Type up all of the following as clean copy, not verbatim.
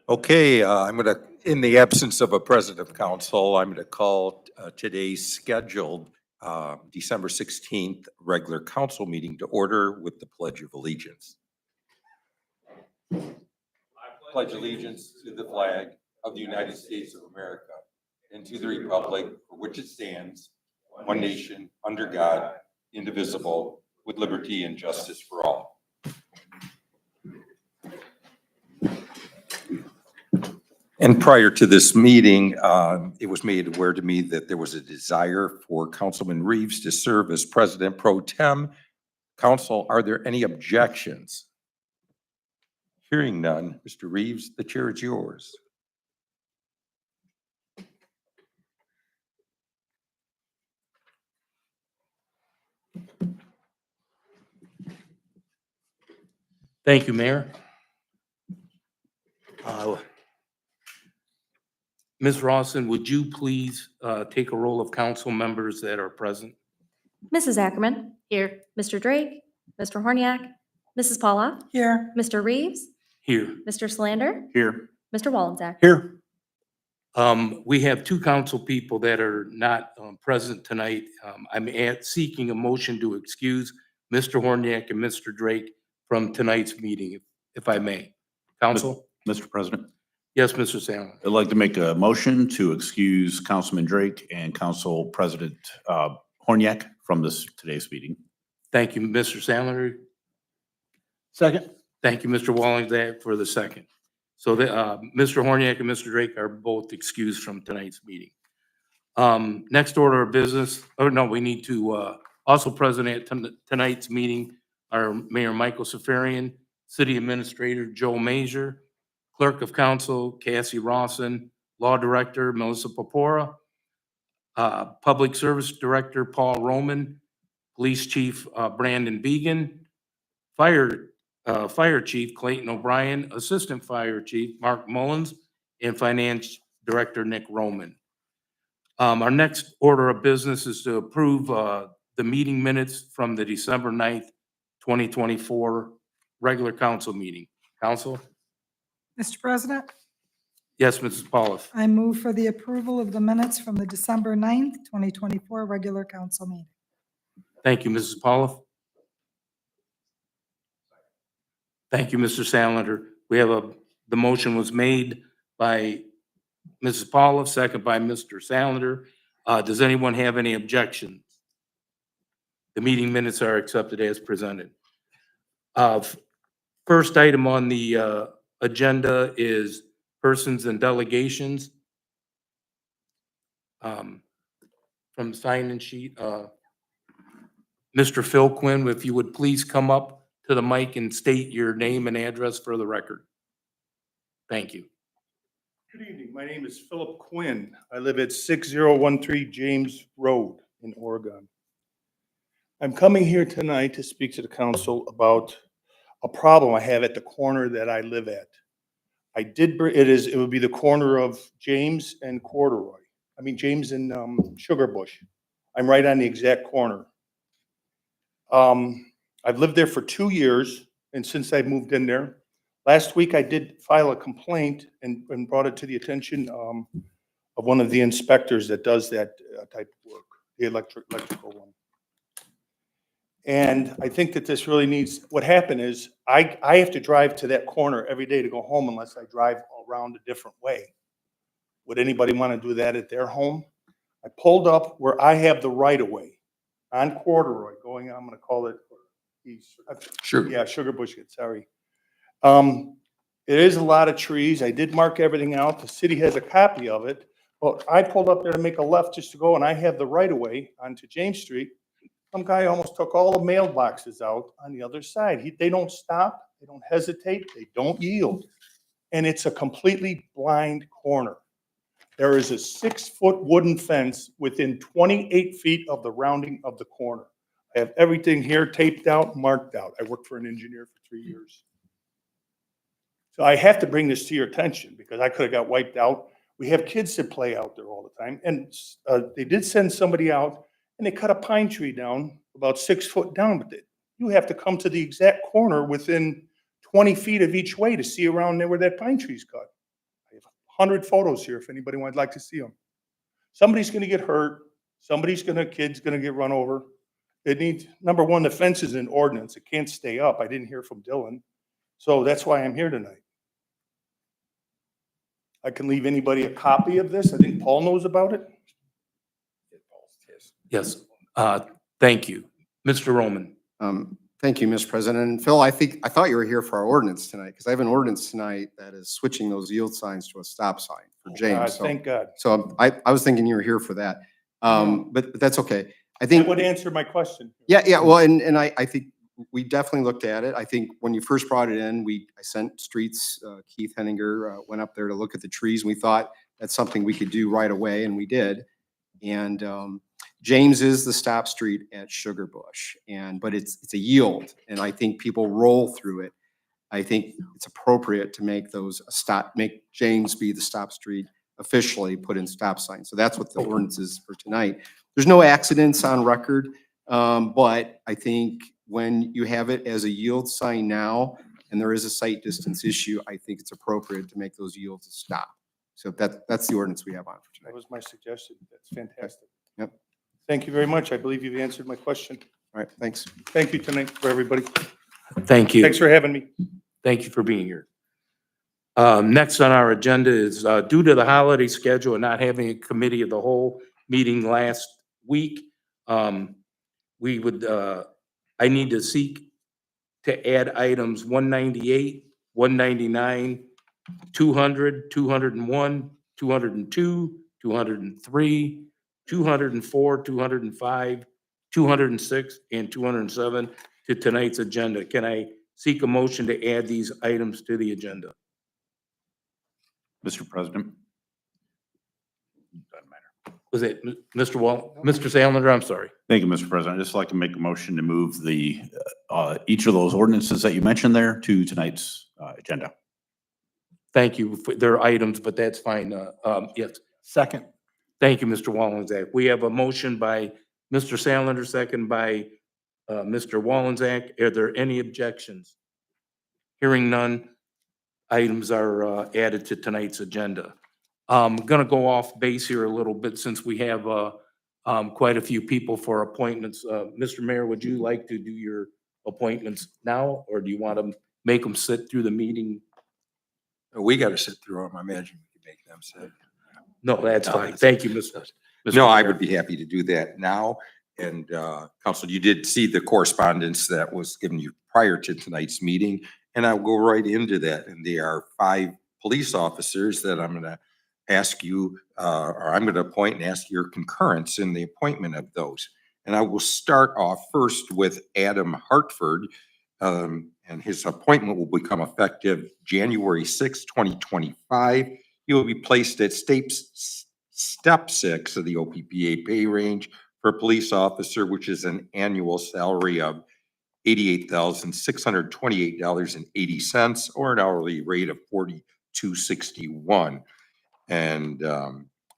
Okay, in the absence of a president of council, I'm going to call today's scheduled December 16th regular council meeting to order with the Pledge of Allegiance. I pledge allegiance to the flag of the United States of America and to the republic for which it stands, one nation, under God, indivisible, with liberty and justice for all. And prior to this meeting, it was made aware to me that there was a desire for Councilman Reeves to serve as President Pro Tem. Council, are there any objections? Hearing none, Mr. Reeves, the chair is yours. Thank you, Mayor. Ms. Rawson, would you please take a roll of council members that are present? Mrs. Ackerman. Here. Mr. Drake. Mr. Horniak. Mrs. Paula. Here. Mr. Reeves. Here. Mr. Slander. Here. Mr. Wallensack. Here. We have two council people that are not present tonight. I'm seeking a motion to excuse Mr. Horniak and Mr. Drake from tonight's meeting, if I may. Council? Mr. President, Yes, Mr. Sandlin. I'd like to make a motion to excuse Councilman Drake and Council President Horniak from today's meeting. Thank you, Mr. Sandler. Second. Thank you, Mr. Wallensack, for the second. So Mr. Horniak and Mr. Drake are both excused from tonight's meeting. Next order of business, we need to also present at tonight's meeting are Mayor Michael Safarian, City Administrator Joe Major, Clerk of Council Cassie Rawson, Law Director Melissa Popora, Public Service Director Paul Roman, Police Chief Brandon Began, Fire Chief Clayton O'Brien, Assistant Fire Chief Mark Mullins, and Finance Director Nick Roman. Our next order of business is to approve the meeting minutes from the December 9th, 2024 regular council meeting. Council? Mr. President, Yes, Mrs. Paulos. I move for the approval of the minutes from the December 9th, 2024 regular council meeting. Thank you, Mrs. Paulos. Thank you, Mr. Sandler. We have the motion was made by Mrs. Paulos, second by Mr. Sandler. Does anyone have any objections? The meeting minutes are accepted as presented. First item on the agenda is persons and delegations. From the sign-in sheet, Mr. Phil Quinn, if you would please come up to the mic and state your name and address for the record. Thank you. Good evening. My name is Philip Quinn. I live at 6013 James Road in Oregon. I'm coming here tonight to speak to the council about a problem I have at the corner that I live at. It would be the corner of James and Corduroy. I mean, James and Sugar Bush. I'm right on the exact corner. I've lived there for 2 years, and since I moved in there, last week I did file a complaint and brought it to the attention of one of the inspectors that does that type of work, the electrical one. And I think that this really needs, what happened is I have to drive to that corner every day to go home unless I drive around a different way. Would anybody want to do that at their home? I pulled up where I have the right of way on Corduroy going, I'm going to call it east. Sure. Yeah, Sugar Bush, sorry. It is a lot of trees. I did mark everything out. The city has a copy of it. But I pulled up there to make a left just to go, and I have the right of way onto James Street. Some guy almost took all the mailboxes out on the other side. They don't stop. They don't hesitate. They don't yield. And it's a completely blind corner. There is a 6-foot wooden fence within 28 feet of the rounding of the corner. I have everything here taped out, marked out. I worked for an engineer for 3 years. So I have to bring this to your attention because I could have got wiped out. We have kids that play out there all the time. And they did send somebody out, and they cut a pine tree down about 6 foot down. But you have to come to the exact corner within 20 feet of each way to see around there where that pine tree's cut. 100 photos here if anybody would like to see them. Somebody's gonna get hurt, kid's gonna get run over. It needs, number one, the fence is an ordinance. It can't stay up. I didn't hear from Dylan. So that's why I'm here tonight. I can leave anybody a copy of this. I think Paul knows about it. Yes, thank you. Mr. Roman. Thank you, Mr. President. And Phil, I thought you were here for our ordinance tonight, because I have an ordinance tonight that is switching those yield signs to a stop sign for James. So- Thank God. So I was thinking you were here for that. But that's okay. I That think, would answer my question. yeah, well, and I think we definitely looked at it. I think when you first brought it in, I sent Streets, Keith Henninger, went up there to look at the trees. And we thought that's something we could do right away, and we did. And James is the stop street at Sugar Bush, but it's a yield, and I think people roll through it. I think it's appropriate to make make James be the stop street officially, put in stop signs. So that's what the ordinance is for tonight. There's no accidents on record, but I think when you have it as a yield sign now, and there is a sight distance issue, I think it's appropriate to make those yields a stop. So that's the ordinance we have on for That tonight. was my suggestion. That's fantastic. Yep. Thank you very much. I believe you've answered my question. All right, thanks. Thank you tonight for everybody. Thank you. Thanks for having me. Thank you for being here. Next on our agenda is, due to the holiday schedule and not having a committee of the whole meeting last week, we would, I need to seek to add items 198, 199, 200, 201, 202, 203, 204, 205, 206, and 207 to tonight's agenda. Can I seek a motion to add these items to the agenda? Mr. President. Doesn't matter. Was it Mr. Mr. Sandler? I'm sorry. Thank you, Mr. President. I'd just like to make a motion to move each of those ordinances that you mentioned there to tonight's agenda. Thank you. They're items, but that's fine. Yes. Second. Thank you, Mr. Wallenczak. We have a motion by Mr. Sandler, second by Mr. Wallenczak. Are there any objections? Hearing none, items are added to tonight's agenda. I'm going to go off base here a little bit since we have quite a few people for appointments. Mr. Mayor, would you like to do your appointments now, or do you want to make them sit through the meeting? We got to sit through them. I imagine we can make them sit. No, that's fine. Thank you, Mr. No, I Mayor. would be happy to do that now. And Council, you did see the correspondence that was given you prior to tonight's meeting, and I'll go right into that. And there are 5 police officers that I'm going to ask you, or I'm going to appoint and ask your concurrence in the appointment of those. And I will start off first with Adam Hartford, and his appointment will become effective January 6, 2025. He will be placed at step 6 of the OPPA pay range for a police officer, which is an annual salary of $88,628.80, or an hourly rate of $42.61. And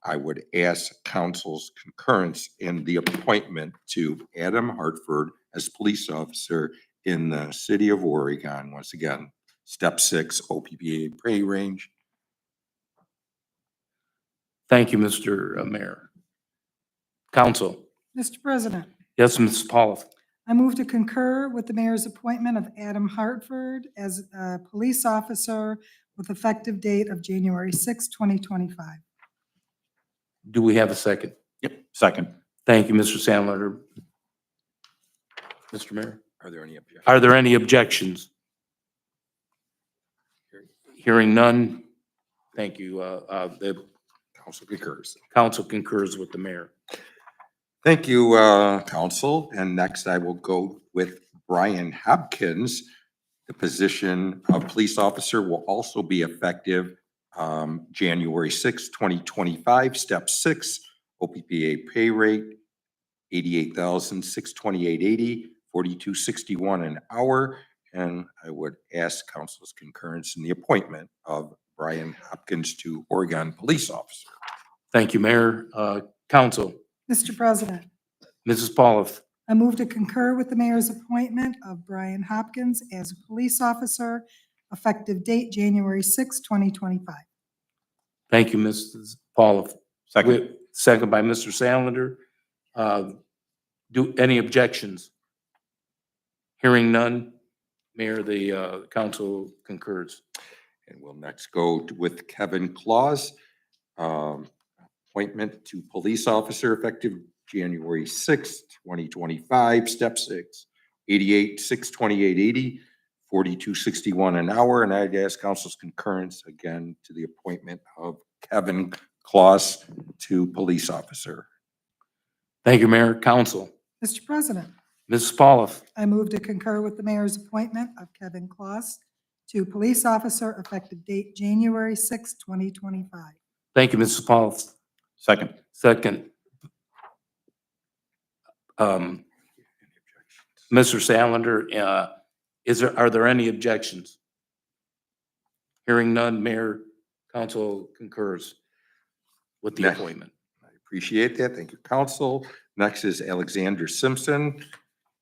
I would ask council's concurrence in the appointment to Adam Hartford as police officer in the city of Oregon. Once again, step 6 OPPA pay range. Thank you, Mr. Mayor. Council. Mr. President, Yes, Ms. Paulo. I move to concur with the mayor's appointment of Adam Hartford as a police officer with effective date of January 6, 2025. Do we have a second? Yep. Second. Thank you, Mr. Sandler. Mr. Mayor, Are there any objections? are there any objections? Hearing none. Thank you. The Council concurs. council concurs with the mayor. Thank you, council. And next I will go with Brian Hopkins. The position of police officer will also be effective January 6, 2025, step 6, OPPA pay rate, $88,628.80, $42.61 an hour. And I would ask council's concurrence in the appointment of Brian Hopkins to Oregon police officer. Thank you, Mayor. Council, Mr. President, Mrs. Pauloff. I move to concur with the mayor's appointment of Brian Hopkins as a police officer, effective date January 6, 2025. Thank you, Mrs. Paula. Second. Second by Mr. Sandlander. Do any objections? Hearing none, Mayor, the council concurs. And we'll next go with Kevin Claus. Appointment to police officer effective January 6th, 2025, step 6, 88, 62880, 4261 an hour. And I'd ask council's concurrence again to the appointment of Kevin Claus to police officer. Thank you, Mayor. Council. Mr. President, Mrs. Paula. I move to concur with the mayor's appointment of Kevin Kloss to police officer effective date January 6, 2025. Thank you, Mrs. Paula. Second. Second. Mr. Sandlander, are there any objections? Hearing none, Mayor, council concurs with the Next. appointment. I appreciate that. Thank you, council. Next is Alexander Simpson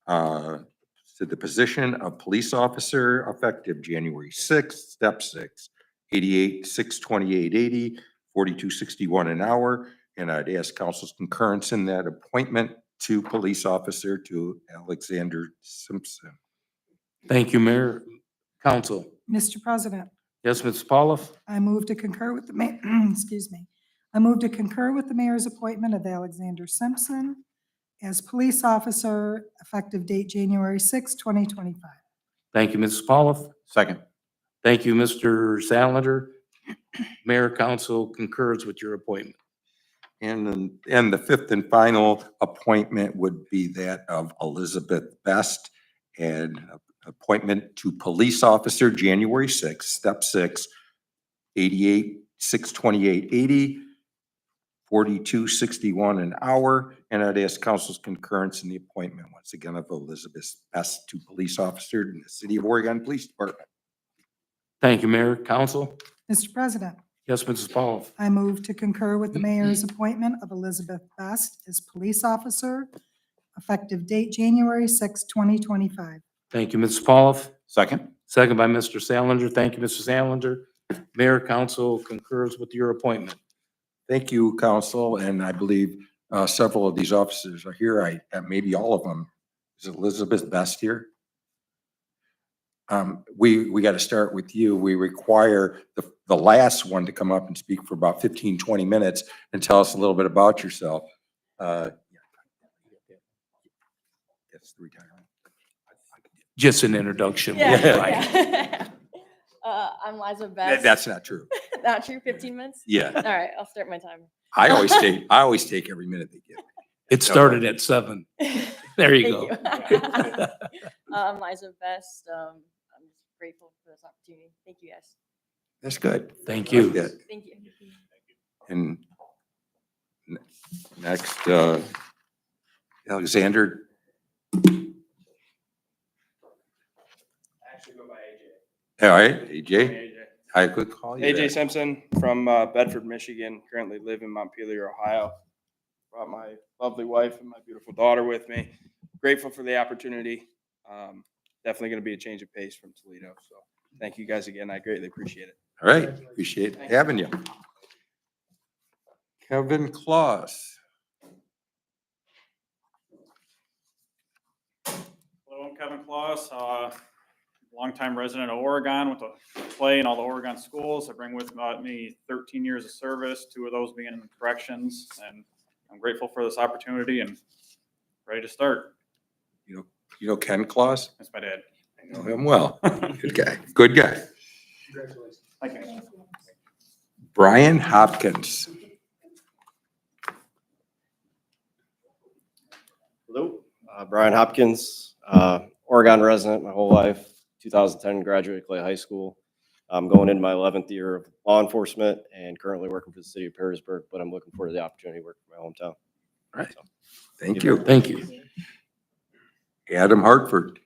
to the position of police officer effective January 6th, step 6, 88, 62880, 4261 an hour. And I'd ask council's concurrence in that appointment to police officer to Alexander Simpson. Thank you, Mayor. Council. Mr. President, Yes, Mrs. Paula. I move to concur with the excuse me. I move to concur with the mayor's appointment of Alexander Simpson as police officer effective date January 6, 2025. Thank you, Mrs. Paula. Second. Thank you, Mr. Sandlander. Mayor, council concurs with your appointment. And the fifth and final appointment would be that of Elizabeth Best, and appointment to police officer, January 6th, step 6, 88, 62880, 4261 an hour. And I'd ask council's concurrence in the appointment once again of Elizabeth Best to police officer in the City of Oregon Police Department. Thank you, Mayor. Council. Mr. President, Yes, Mrs. Paula. I move to concur with the mayor's appointment of Elizabeth Best as police officer effective date January 6, 2025. Thank you, Mrs. Paula. Second. Second by Mr. Sandlander. Thank you, Mr. Sandlander. Mayor, council concurs with your appointment. Thank you, council, and I believe several of these officers are here. Maybe all of them. Is Elizabeth Best here? We got to start with you. We require the last one to come up and speak for about 15, 20 minutes and tell us a little bit about yourself. That's the retirement. Just an introduction. Yeah. I'm Liza Best. That's not true. Not true, 15 minutes? Yeah, All right, I'll start my timer. I always take every minute they give. It started at 7. There you go. I'm Liza Best. I'm just grateful for this opportunity. Thank you, guys. That's good. Thank I like you. that. Thank you. And next, Alexander. Actually go by AJ. All right, AJ, AJ. I could call you AJ that. Simpson from Bedford, Michigan. Currently live in Montpelier, Ohio. Brought my lovely wife and my beautiful daughter with me. Grateful for the opportunity. Definitely going to be a change of pace from Toledo. So thank you guys again. I greatly appreciate it. All right, appreciate having you. Kevin Claus. Hello, I'm Kevin Claus, longtime resident of Oregon, went to play in all the Oregon schools. I bring with me 13 years of service, 2 of those being in corrections, and I'm grateful for this opportunity and ready to start. You know Ken Claus? That's my dad. I know him well. Good guy. Good guy. Congratulations. Thank you. Brian Hopkins. Hello, Brian Hopkins, Oregon resident my whole life, 2010 graduated Clay High School. I'm going into my 11th year of law enforcement and currently working for the city of Perrysburg, but I'm looking forward to the opportunity to work for my hometown. All right. Thank you. Thank you. Adam Hartford.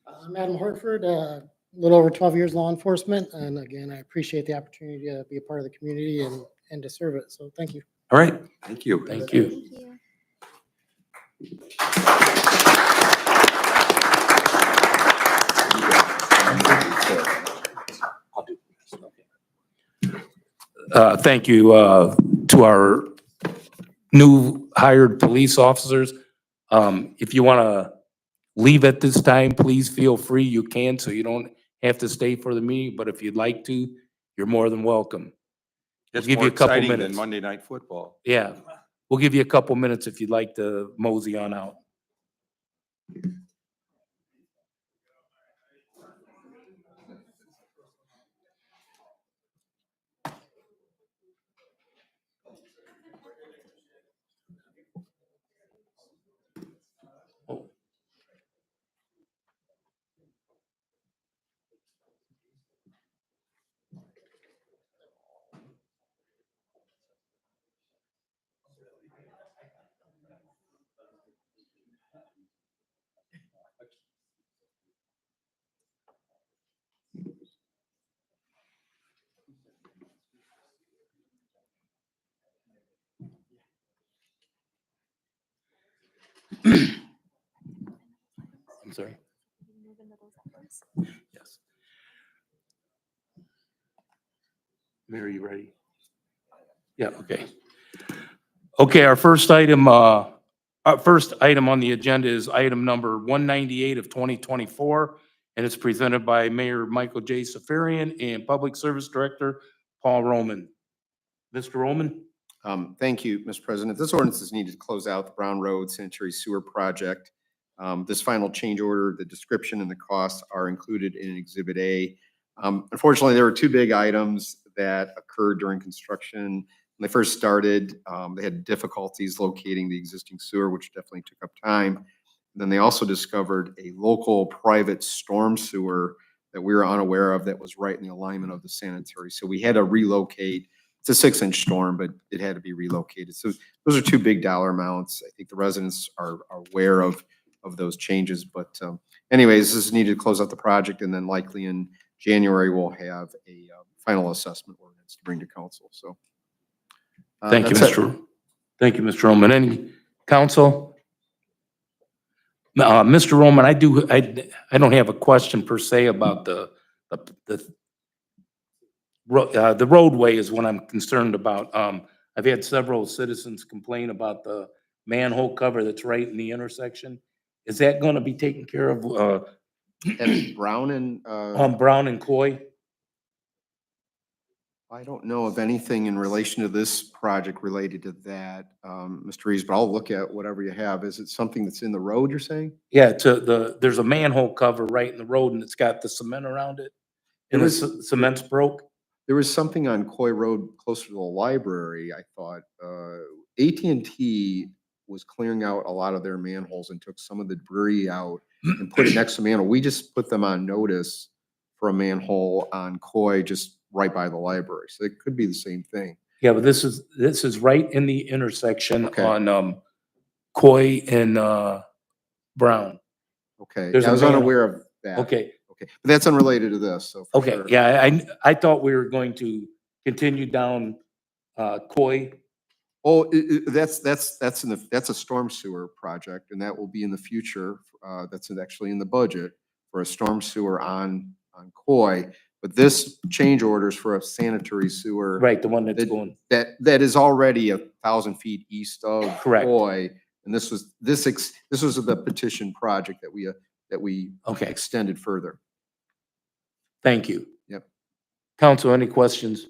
I'm Adam Hartford, a little over 12 years law enforcement. And again, I appreciate the opportunity to be a part of the community and to serve it. So thank you. All right. Thank you. Thank you. Thank you. Thank you to our new hired police officers. If you want to leave at this time, please feel free. You can, so you don't have to stay for the meeting, but if you'd like to, you're more than welcome. It's give more you a couple exciting than minutes. Monday Night Football. Yeah, we'll give you a couple minutes if you'd like to mosey on out. I'm sorry. Yes. Mary, you ready? Yeah, okay. Okay, our first item on the agenda is item number 198 of 2024, and it's presented by Mayor Michael J. Safarian and Public Service Director Paul Roman. Mr. Roman? Thank you, Mr. President. This ordinance is needed to close out the Brown Road Sanitary Sewer Project. This final change order, the description and the costs are included in Exhibit A. Unfortunately, there were two big items that occurred during construction. When they first started, they had difficulties locating the existing sewer, which definitely took up time. And then they also discovered a local private storm sewer that we were unaware of that was right in the alignment of the sanitary. So we had to relocate. It's a 6-inch storm, but it had to be relocated. So those are two big dollar amounts. I think the residents are aware of those changes. But anyways, this is needed to close out the project, and then likely in January, we'll have a final assessment ordinance to bring to council. So. Thank you, that's it. Thank you, Mr. Roman. Any council? Mr. Roman, I don't have a question per se about the roadway is what I'm concerned about. I've had several citizens complain about the manhole cover that's right in the intersection. Is that going to be taken care of, At Brown and, on Brown and Coy? I don't know of anything in relation to this project related to that, Mr. Reeves, but I'll look at whatever you have. Is it something that's in the road, you're saying? Yeah, there's a manhole cover right in the road and it's got the cement around it. And the cement's broke. There was something on Coy Road closer to the library, I thought. AT&T was clearing out a lot of their manholes and took some of the debris out and put it next to manhole. We just put them on notice for a manhole on Coy, just right by the library. So it could be the same thing. Yeah, but this is right in the intersection Okay. on Coy and Brown. Okay, There's I a was manhole. unaware of that. Okay, Okay, but that's unrelated to this, so. for okay, sure. yeah, I thought we were going to continue down Coy. Oh, that's a storm sewer project, and that will be in the future. That's actually in the budget for a storm sewer on Coy. But this change orders for a sanitary sewer. Right, the one that's That- going, That is already 1,000 feet east of Correct. Coy. And this was the petition project that we okay, extended further. thank you. Yep. Council, any questions?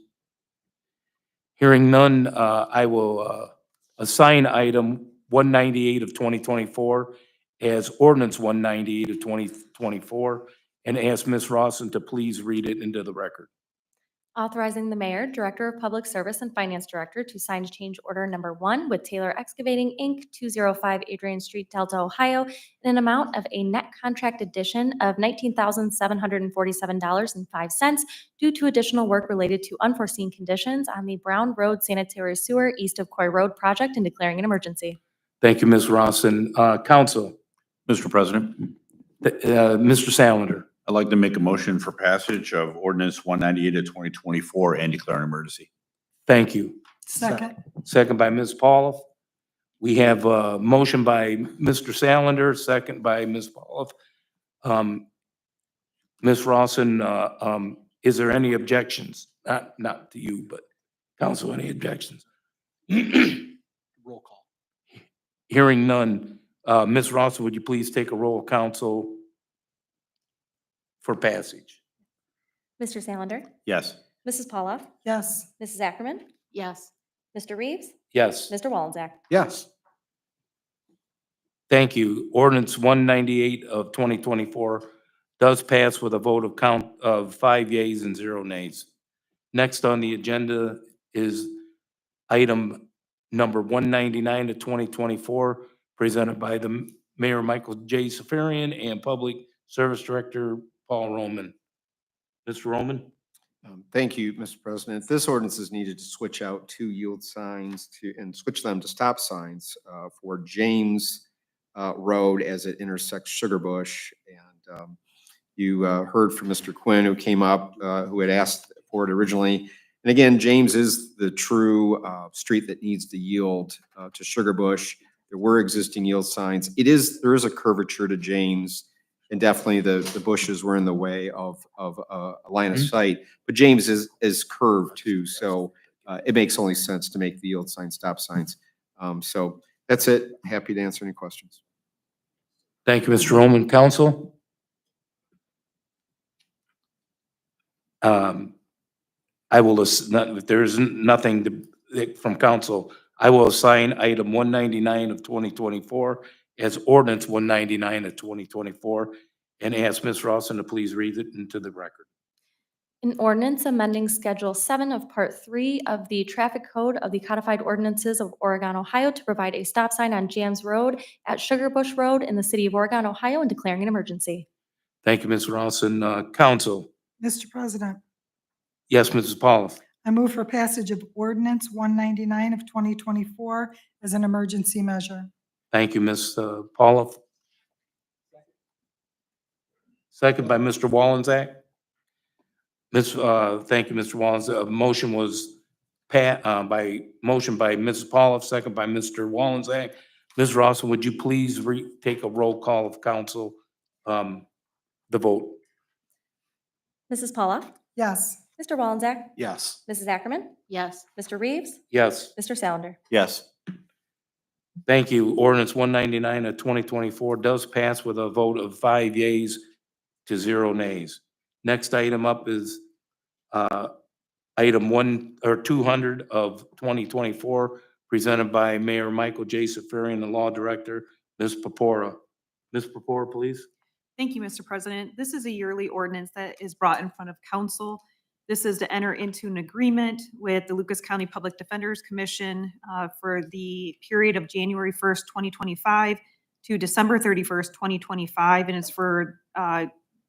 Hearing none, I will assign item 198 of 2024 as ordinance 198 of 2024 and ask Ms. Rawson to please read it into the record. Authorizing the mayor, director of public service, and finance director to sign change order number 1 with Taylor Excavating, Inc., 205 Adrian Street, Delta, Ohio, in an amount of a net contract addition of $19,747.05 due to additional work related to unforeseen conditions on the Brown Road Sanitary Sewer east of Coy Road project and declaring an emergency. Thank you, Ms. Rawson. Council, Mr. President, Mr. Salander. I'd like to make a motion for passage of ordinance 198 of 2024 and declare an emergency. Thank you. Second. Second by Ms. Pauloff. We have a motion by Mr. Salander, second by Ms. Pauloff. Ms. Rawson, is there any objections? Not to you, but Council, any objections? Roll call. Hearing none. Ms. Ross, would you please take a roll, council, for passage? Mr. Salander? Yes. Mrs. Pauloff? Yes. Mrs. Ackerman? Yes. Mr. Reeves? Yes. Mr. Wallensack? Yes. Thank you. Ordinance 198 of 2024 does pass with a vote of count of 5 yeas and 0 nays. Next on the agenda is item number 199 of 2024, presented by the Mayor Michael J. Safarian and Public Service Director Paul Roman. Mr. Roman? Thank you, Mr. President. This ordinance is needed to switch out 2 yield signs and switch them to stop signs for James Road as it intersects Sugar Bush. And you heard from Mr. Quinn, who came up, who had asked for it originally. And again, James is the true street that needs to yield to Sugar Bush. There were existing yield signs. There is a curvature to James. And definitely the bushes were in the way of a line of sight, but James is curved too. So it makes only sense to make the yield sign stop signs. So that's it. Happy to answer any questions. Thank you, Mr. Roman. Council? I will, if there is nothing from council, I will assign item 199 of 2024 as ordinance 199 of 2024 and ask Ms. Rawson to please read it into the record. An ordinance amending Schedule 7 of Part 3 of the Traffic Code of the Codified Ordinances of Oregon, Ohio to provide a stop sign on James Road at Sugar Bush Road in the city of Oregon, Ohio, and declaring an emergency. Thank you, Ms. Rawson. Council? Mr. President, Yes, Mrs. Pauloff. I move for passage of ordinance 199 of 2024 as an emergency measure. Thank you, Ms. Pauloff. Second by Mr. Wallensack. Thank you, Mr. Wallensack. A motion was motion by Mrs. Pauloff, second by Mr. Wallensack. Ms. Rawson, would you please take a roll call of council, the vote? Mrs. Pauloff? Yes. Mr. Wallensack? Yes. Mrs. Ackerman? Yes. Mr. Reeves? Yes. Mr. Salander? Yes. Thank you. Ordinance 199 of 2024 does pass with a vote of 5 yeas to 0 nays. Next item up is item 200 of 2024, presented by Mayor Michael J. Safarian, the Law Director, Ms. Purpura. Ms. Purpura, please. Thank you, Mr. President. This is a yearly ordinance that is brought in front of council. This is to enter into an agreement with the Lucas County Public Defenders Commission for the period of January 1st, 2025 to December 31st, 2025, and it's for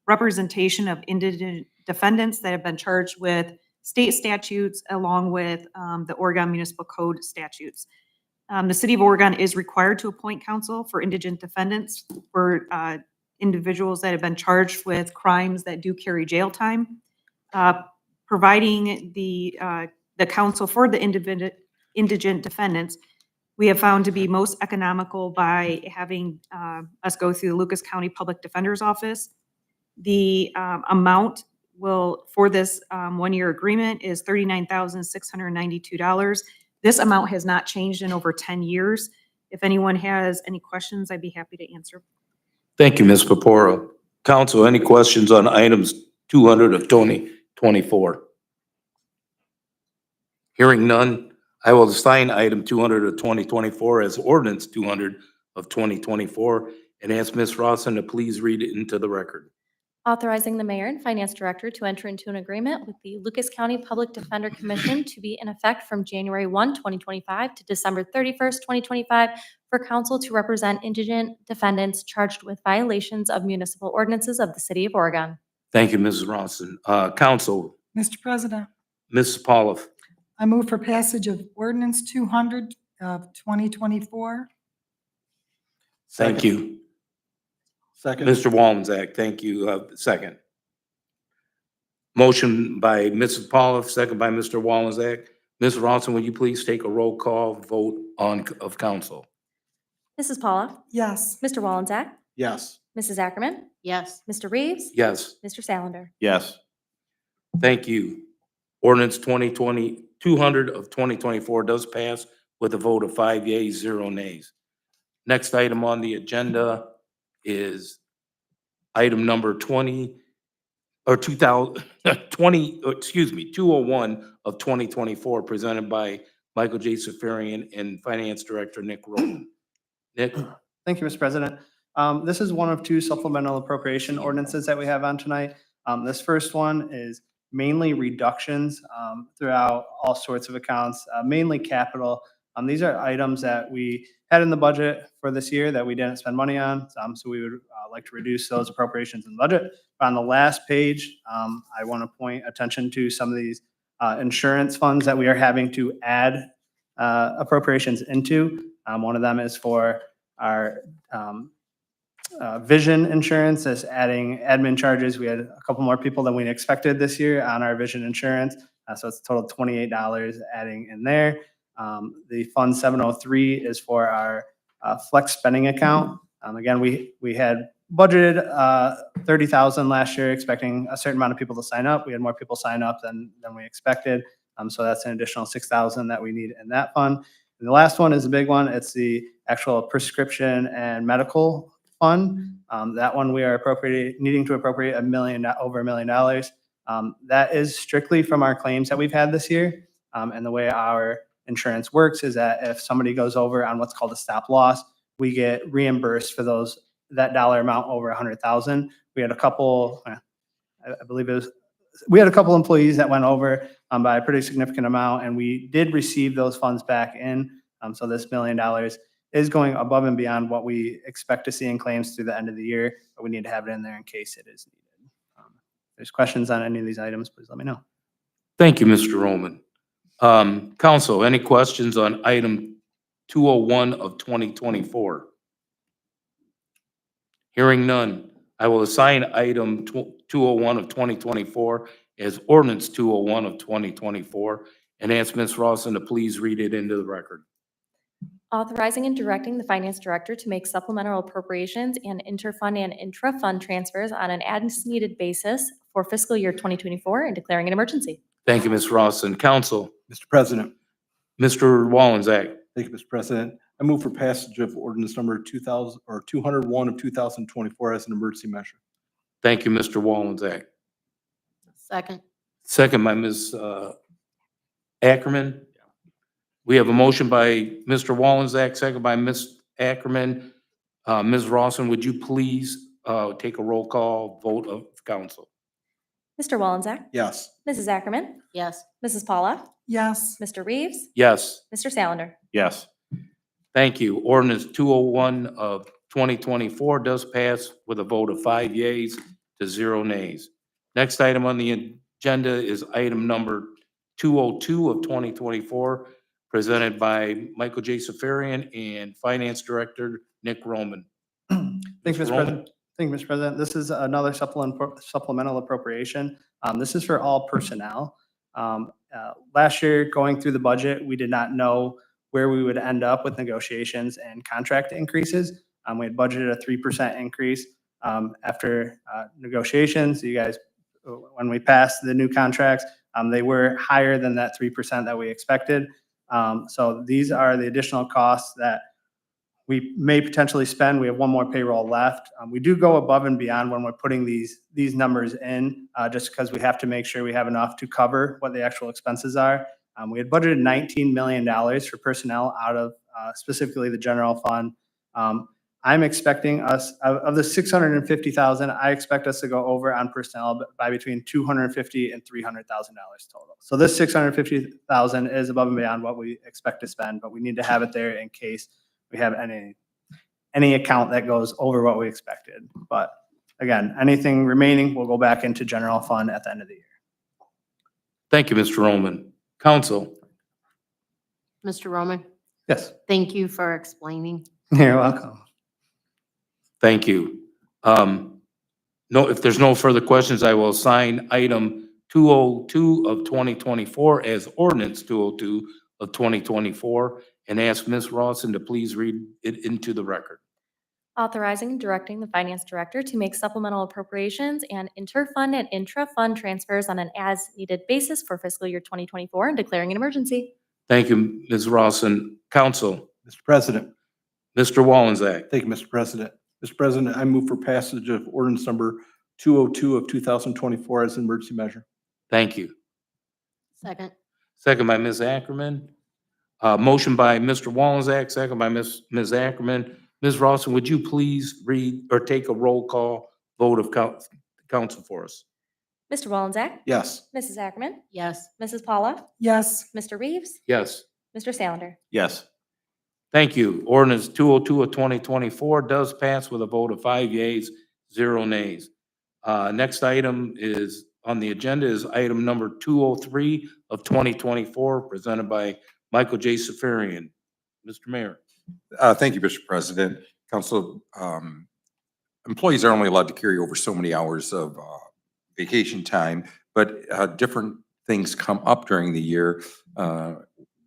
representation of indigent defendants that have been charged with state statutes along with the Oregon Municipal Code statutes. The City of Oregon is required to appoint counsel for indigent defendants for individuals that have been charged with crimes that do carry jail time. Providing the counsel for the indigent defendants, we have found to be most economical by having us go through the Lucas County Public Defender's Office. The amount for this 1-year agreement is $39,692. This amount has not changed in over 10 years. If anyone has any questions, I'd be happy to answer. Thank you, Ms. Purpura. Council, any questions on items 200 of 2024? Hearing none, I will assign item 200 of 2024 as ordinance 200 of 2024 and ask Ms. Rawson to please read it into the record. Authorizing the mayor and finance director to enter into an agreement with the Lucas County Public Defender Commission to be in effect from January 1, 2025 to December 31st, 2025 for counsel to represent indigent defendants charged with violations of municipal ordinances of the city of Oregon. Thank you, Mrs. Rawson. Council, Mr. President, Mrs. Pauloff. I move for passage of ordinance 200 of 2024. Thank you. Second. Mr. Wallensack, thank you. Second. Motion by Mrs. Pauloff, second by Mr. Wallensack. Ms. Rawson, will you please take a roll call vote of council? Mrs. Pauloff? Yes. Mr. Wallensack? Yes. Mrs. Ackerman? Yes. Mr. Reeves? Yes. Mr. Salander? Yes. Thank you. Ordinance 2022 200 of 2024 does pass with a vote of 5 yeas, 0 nays. Next item on the agenda is item number 20, or 2020, excuse me, 201 of 2024, presented by Michael J. Safarian and Finance Director Nick Roman. Nick? Thank you, Mr. President. This is one of two supplemental appropriation ordinances that we have on tonight. This first one is mainly reductions throughout all sorts of accounts, mainly capital. These are items that we had in the budget for this year that we didn't spend money on. So we would like to reduce those appropriations in the budget. On the last page, I want to point attention to some of these insurance funds that we are having to add appropriations into. One of them is for our vision insurance, that's adding admin charges. We had a couple more people than we expected this year on our vision insurance. So it's a total of $28 adding in there. The Fund 703 is for our flex spending account. Again, we had budgeted $30,000 last year, expecting a certain amount of people to sign up. We had more people sign up than we expected. So that's an additional $6,000 that we need in that fund. And the last one is a big one. It's the actual prescription and medical fund. That one we are needing to appropriate over $1 million. That is strictly from our claims that we've had this year. And the way our insurance works is that if somebody goes over on what's called a stop loss, we get reimbursed for that dollar amount over 100,000. We had a couple, I believe it was, we had a couple employees that went over by a pretty significant amount, and we did receive those funds back in. So this $1 million is going above and beyond what we expect to see in claims through the end of the year, but we need to have it in there in case it is needed. If there's questions on any of these items, please let me know. Thank you, Mr. Roman. Council, any questions on item 201 of 2024? Hearing none, I will assign item 201 of 2024 as ordinance 201 of 2024 and ask Ms. Rawson to please read it into the record. Authorizing and directing the finance director to make supplemental appropriations and interfund and intra-fund transfers on an as-needed basis for fiscal year 2024 and declaring an emergency. Thank you, Ms. Rawson. Council, Mr. President. Mr. Wallenczak. Thank you, Mr. President. I move for passage of ordinance number 201 of 2024 as an emergency measure. Thank you, Mr. Wallenczak. Second. Second by Ms. Ackerman. We have a motion by Mr. Wallenczak, second by Ms. Ackerman. Ms. Rawson, would you please take a roll call vote of council? Mr. Wallenczak. Yes. Mrs. Ackerman. Yes. Mrs. Paula. Yes. Mr. Reeves. Yes. Mr. Salander. Yes. Thank you. Ordinance 201 of 2024 does pass with a vote of 5 yeas to 0 nays. Next item on the agenda is item number 202 of 2024, presented by Michael J. Safarian and Finance Director Nick Roman. Thanks, Mr. Roman. President. Thank you, Mr. President. This is another supplemental appropriation. This is for all personnel. Last year, going through the budget, we did not know where we would end up with negotiations and contract increases. We had budgeted a 3% increase. After negotiations, you guys, when we passed the new contracts, they were higher than that 3% that we expected. So these are the additional costs that we may potentially spend. We have one more payroll left. We do go above and beyond when we're putting these numbers in, just because we have to make sure we have enough to cover what the actual expenses are. We had budgeted $19 million for personnel out of specifically the general fund. I'm expecting us, of the $650,000, I expect us to go over on personnel by between $250,000 and $300,000 total. So this $650,000 is above and beyond what we expect to spend, but we need to have it there in case we have any account that goes over what we expected. But again, anything remaining will go back into general fund at the end of the year. Thank you, Mr. Roman. Council. Mr. Roman, Yes, thank you for explaining. you're welcome. Thank you. No, if there's no further questions, I will assign item 202 of 2024 as ordinance 202 of 2024 and ask Ms. Rawson to please read it into the record. Authorizing and directing the finance director to make supplemental appropriations and interfund and intra-fund transfers on an as-needed basis for fiscal year 2024 and declaring an emergency. Thank you, Ms. Rawson. Council, Mr. President. Mr. Wallensack. Thank you, Mr. President. Mr. President, I move for passage of ordinance number 202 of 2024 as an emergency measure. Thank you. Second. Second by Ms. Ackerman. Motion by Mr. Wallensack, second by Ms. Ackerman. Ms. Rawson, would you please read or take a roll call vote of council for us? Mr. Wallensack? Yes. Mrs. Ackerman? Yes. Mrs. Paula? Yes. Mr. Reeves? Yes. Mr. Salander? Yes. Thank you. Ordinance 202 of 2024 does pass with a vote of 5 yeas, 0 nays. Next item is on the agenda is item number 203 of 2024, presented by Michael J. Safarian. Mr. Mayor. Thank you, Mr. President. Council, employees are only allowed to carry over so many hours of vacation time, but different things come up during the year,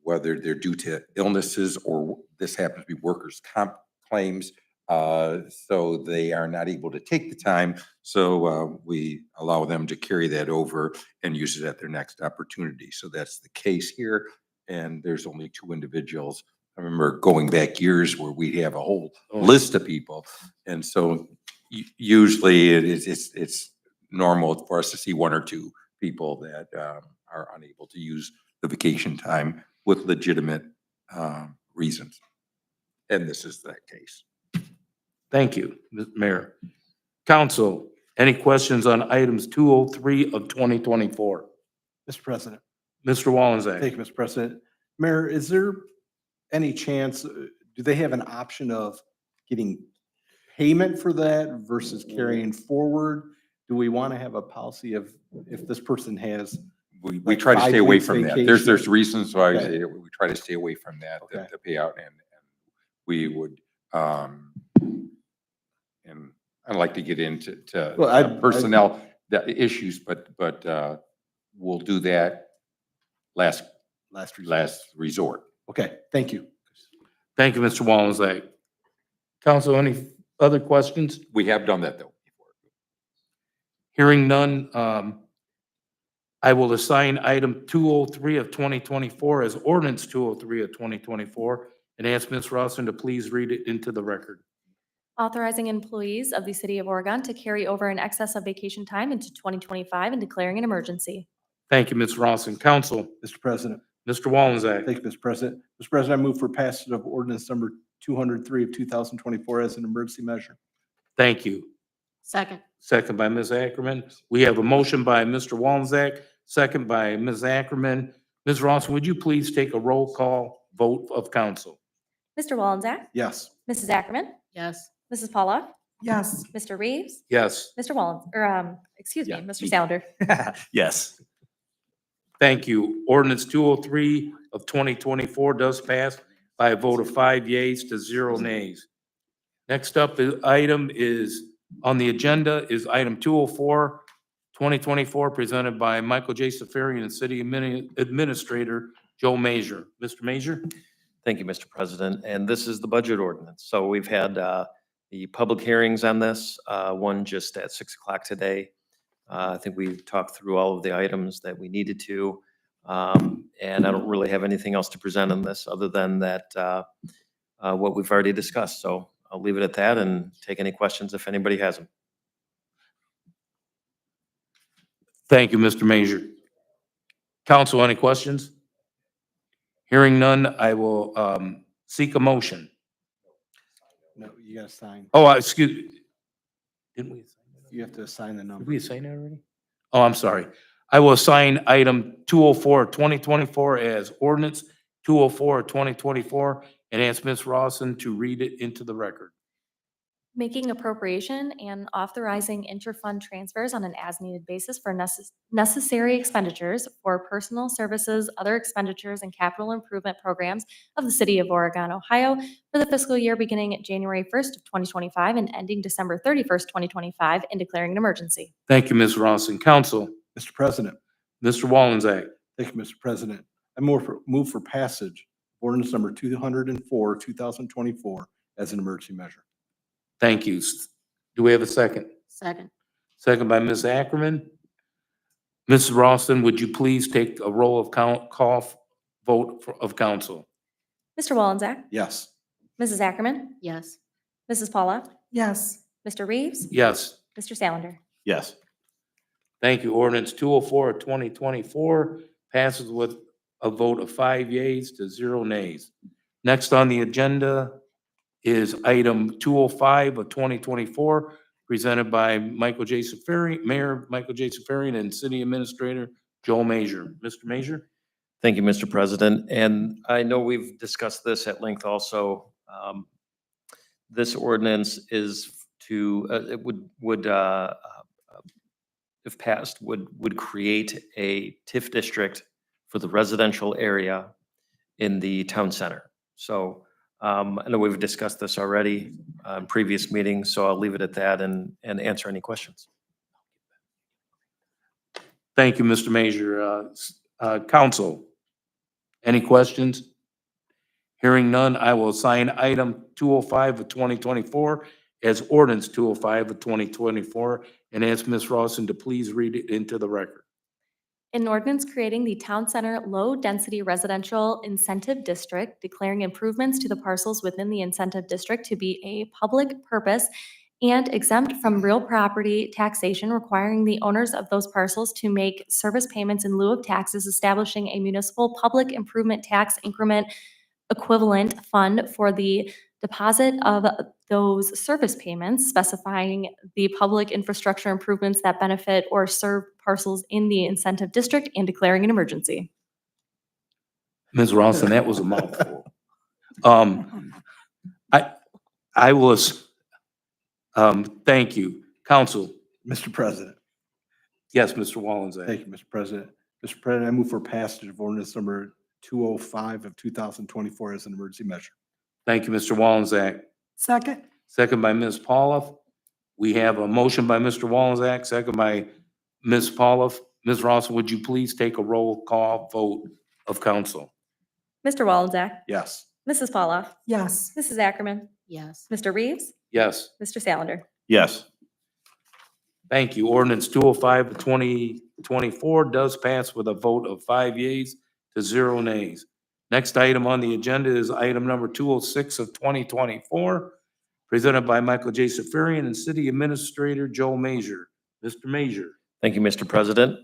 whether they're due to illnesses or this happens to be workers' comp claims. So they are not able to take the time. So we allow them to carry that over and use it at their next opportunity. So that's the case here. And there's only 2 individuals. I remember going back years where we have a whole list of people. And so usually it's normal for us to see 1 or 2 people that are unable to use the vacation time with legitimate reasons. And this is that case. Thank you, Mr. Mayor. Council, any questions on items 203 of 2024? Mr. President. Mr. Wallensack. Thank you, Mr. President. Mayor, is there any chance, do they have an option of getting payment for that versus carrying forward? Do we want to have a policy of if this person has? We like try to 5 stay away weeks from that. vacation? There's reasons why Okay. we try to stay away from that, Okay. the payout, and we would, and I'd like to get into Well, personnel the issues, but we'll do that last resort. Okay, thank you. Thank you, Mr. Wallensack. Council, any other questions? We have done that though. Hearing none, I will assign item 203 of 2024 as ordinance 203 of 2024 and ask Ms. Rawson to please read it into the record. Authorizing employees of the City of Oregon to carry over an excess of vacation time into 2025 and declaring an emergency. Thank you, Ms. Rawson. Council, Mr. President. Mr. Wallensack. Thank you, Mr. President. Mr. President, I move for passage of ordinance number 203 of 2024 as an emergency measure. Thank you. Second. Second by Ms. Ackerman. We have a motion by Mr. Wallensack, second by Ms. Ackerman. Ms. Rawson, would you please take a roll call vote of council? Mr. Wallensack? Yes. Mrs. Ackerman? Yes. Mrs. Paula? Yes. Mr. Reeves? Yes. Mr. Excuse me, Yeah. Mr. Salander? Yes. Thank you. Ordinance 203 of 2024 does pass by a vote of 5 yeas to 0 nays. Next up, item is on the agenda is item 204, 2024, presented by Michael J. Safarian and City Administrator Joe Major. Mr. Major? Thank you, Mr. President. And this is the budget ordinance. So we've had the public hearings on this, one just at 6 o'clock today. I think we've talked through all of the items that we needed to. And I don't really have anything else to present on this other than that what we've already discussed. So I'll leave it at that and take any questions if anybody has them. Thank you, Mr. Major. Council, any questions? Hearing none, I will seek a motion. No, you gotta sign. Oh, excuse, didn't we? You have to assign the number. Did we assign that already? Oh, I'm sorry. I will assign item 204, 2024 as ordinance 204, 2024, and ask Ms. Rawson to read it into the record. Making appropriation and authorizing interfund transfers on an as-needed basis for necessary expenditures for personal services, other expenditures, and capital improvement programs of the City of Oregon, Ohio for the fiscal year beginning January 1st of 2025 and ending December 31st, 2025, and declaring an emergency. Thank you, Ms. Rawson. Council, Mr. President. Mr. Wallensack. Thank you, Mr. President. I move for passage ordinance number 204, 2024 as an emergency measure. Thank you. Do we have a second? Second. Second by Ms. Ackerman. Mrs. Ralston, would you please take a roll of vote of council? Mr. Wallensack, Yes. Mrs. Ackerman, Yes. Mrs. Paula, yes, Mr. Reeves, Yes. Mr. Salander. Yes. Thank you. Ordinance 204 of 2024 passes with a vote of 5 yeas to 0 nays. Next on the agenda is item 205 of 2024, presented by Michael J. Safari, Mayor Michael J. Safarian and City Administrator Joel Major. Mr. Major? Thank you, Mr. President. And I know we've discussed this at length also. This ordinance is to, it would, if passed, would create a TIF district for the residential area in the town center. So I know we've discussed this already in previous meetings, so I'll leave it at that and answer any questions. Thank you, Mr. Major. Council, any questions? Hearing none, I will assign item 205 of 2024 as ordinance 205 of 2024 and ask Ms. Rawson to please read it into the record. An ordinance creating the Town Center Low-Density Residential Incentive District, declaring improvements to the parcels within the incentive district to be a public purpose and exempt from real property taxation, requiring the owners of those parcels to make service payments in lieu of taxes, establishing a municipal public improvement tax increment equivalent fund for the deposit of those service payments, specifying the public infrastructure improvements that benefit or serve parcels in the incentive district, and declaring an emergency. Ms. Rawson, that was a mouthful. I was, thank you. Council. Mr. President. Yes, Mr. Wallensack. Thank you, Mr. President. Mr. President, I move for passage of ordinance number 205 of 2024 as an emergency measure. Thank you, Mr. Wallensack. second, Second by Ms. Pauloff. We have a motion by Mr. Wallensack, second by Ms. Pauloff. Ms. Rawson, would you please take a roll call vote of council? Mr. Wallensack, Yes. Mrs. Pauloff, yes, Mrs. Ackerman, Yes. Mr. Reeves, Yes. Mr. Salander. Yes. Thank you. Ordinance 205 of 2024 does pass with a vote of 5 yeas to 0 nays. Next item on the agenda is item number 206 of 2024, presented by Michael J. Safarian and City Administrator Joe Major. Mr. Major. Thank you, Mr. President.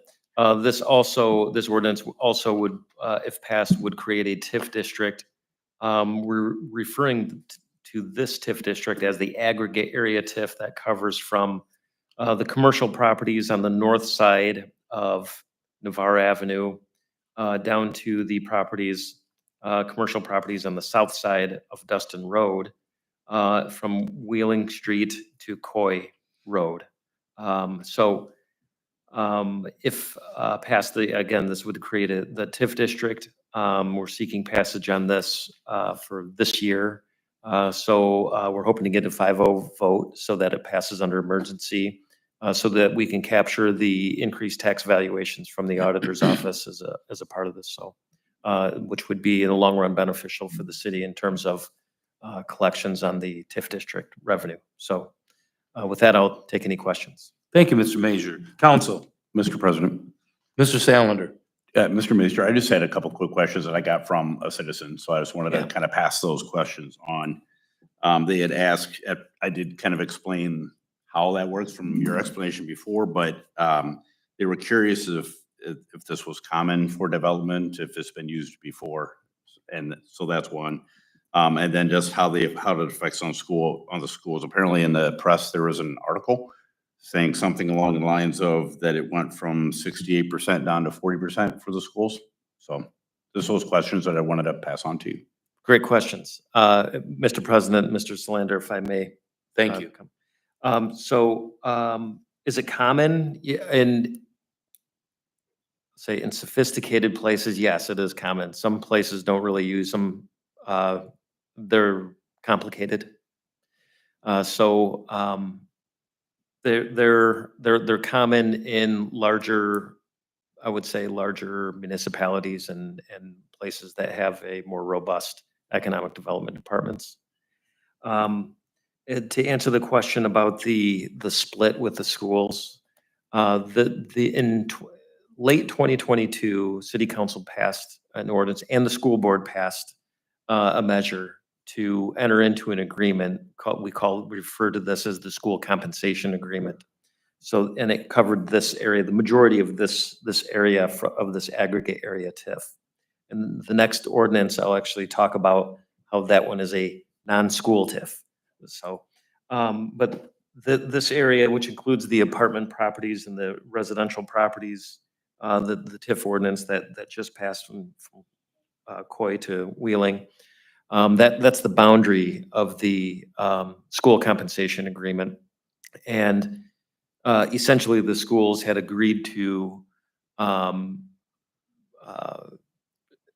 This ordinance also would, if passed, would create a TIF district. We're referring to this TIF district as the aggregate area TIF that covers from the commercial properties on the north side of Navarre Avenue down to the properties, commercial properties on the south side of Dustin Road, from Wheeling Street to Coy Road. If passed, again, this would create the TIF district. We're seeking passage on this for this year. We're hoping to get a 5-0 vote so that it passes under emergency, so that we can capture the increased tax valuations from the auditor's office as a part of this. Which would be in the long run beneficial for the city in terms of collections on the TIF district revenue. So with that, I'll take any questions. Thank you, Mr. Major. Council. Mr. President. Mr. Salander. Mr. Minister, I just had a couple quick questions that I got from a citizen, so I just wanted to kind of pass those questions on. They had asked, I did kind of explain how that works from your explanation before, but they were curious if this was common for development, if it's been used before. And so that's one. And then just how it affects on the schools. Apparently in the press, there was an article saying something along the lines of that it went from 68% down to 40% for the schools. So just those questions that I wanted to pass on to you. Great questions. Mr. President, Mr. Salander, if I may. Thank you. Is it common in sophisticated places? Yes, it is common. Some places don't really use them. They're complicated. They're common in larger, I would say, larger municipalities and places that have a more robust economic development departments. To answer the question about the split with the schools, late 2022, City Council passed an ordinance and the school board passed a measure to enter into an agreement we refer to this as the school compensation agreement. So, and it covered this area, the majority of this area of this aggregate area TIF. And the next ordinance, I'll actually talk about how that one is a non-school TIF. So, but this area, which includes the apartment properties and the residential properties, the TIF ordinance that just passed from Coy to Wheeling, that's the boundary of the school compensation agreement. And essentially, the schools had agreed to